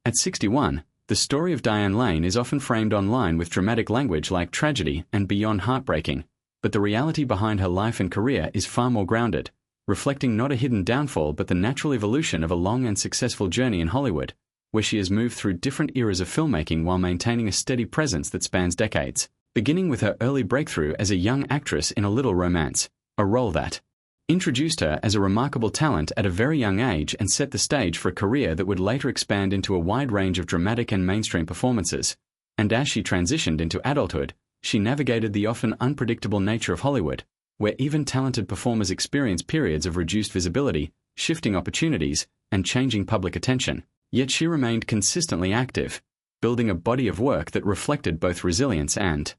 At 61, the story of Diane Lane is often framed online with dramatic language like tragedy and beyond heartbreaking, but the reality behind her life and career is far more grounded, reflecting not a hidden downfall but the natural evolution of a long and successful journey in Hollywood, where she has moved through different eras of filmmaking while maintaining a steady presence that spans decades, beginning with her early breakthrough as a young actress in A Little Romance, a role that introduced her as a remarkable talent at a very young age and set the stage for a career that would later expand into a wide range of dramatic and mainstream performances. And as she transitioned into adulthood, she navigated the often unpredictable nature of Hollywood, where even talented performers experience periods of reduced visibility, shifting opportunities, and changing public attention. Yet she remained consistently active, building a body of work that reflected both resilience and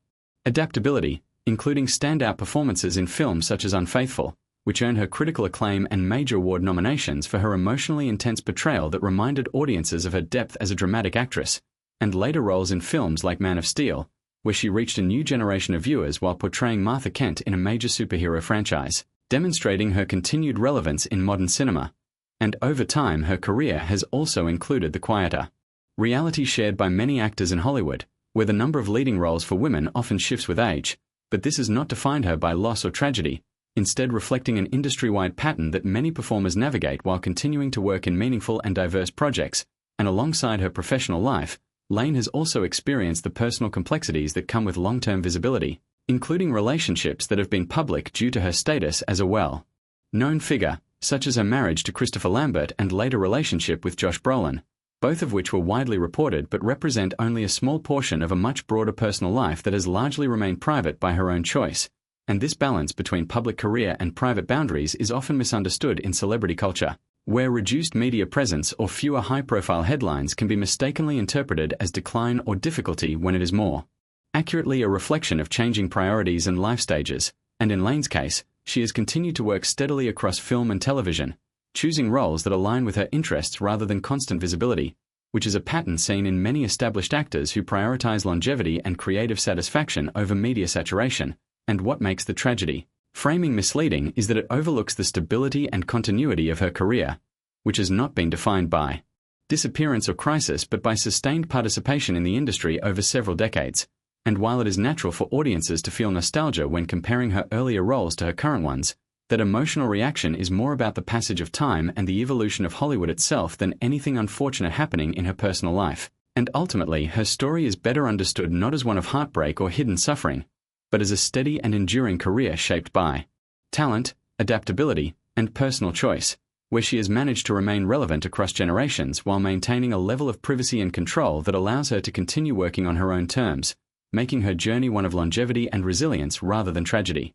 adaptability, including standout performances in films such as Unfaithful, which earned her critical acclaim and major award nominations for her emotionally intense portrayal that reminded audiences of her depth as a dramatic actress, and later roles in films like Man of Steel, where she reached a new generation of viewers while portraying Martha Kent in a major superhero franchise, demonstrating her continued relevance in modern cinema. And over time, her career has also included the quieter reality shared by many actors in Hollywood, where the number of leading roles for women often shifts with age, but this has not defined her by loss or tragedy, instead reflecting an industry-wide pattern that many performers navigate while continuing to work in meaningful and diverse projects. And alongside her professional life, Lane has also experienced the personal complexities that come with long-term visibility, including relationships that have been public due to her status as a well-known figure, such as her marriage to Christopher Lambert and later relationship with Josh Brolin, both of which were widely reported but represent only a small portion of a much broader personal life that has largely remained private by her own choice. And this balance between public career and private boundaries is often misunderstood in celebrity culture, where reduced media presence or fewer high-profile headlines can be mistakenly interpreted as decline or difficulty when it is more accurately a reflection of changing priorities and life stages. And in Lane's case, she has continued to work steadily across film and television, choosing roles that align with her interests rather than constant visibility, which is a pattern seen in many established actors who prioritize longevity and creative satisfaction over media saturation. And what makes the tragedy framing misleading is that it overlooks the stability and continuity of her career, which has not been defined by disappearance or crisis but by sustained participation in the industry over several decades. And while it is natural for audiences to feel nostalgia when comparing her earlier roles to her current ones, that emotional reaction is more about the passage of time and the evolution of Hollywood itself than anything unfortunate happening in her personal life. And ultimately, her story is better understood not as one of heartbreak or hidden suffering, but as a steady and enduring career shaped by talent, adaptability, and personal choice, where she has managed to remain relevant across generations while maintaining a level of privacy and control that allows her to continue working on her own terms, making her journey one of longevity and resilience rather than tragedy.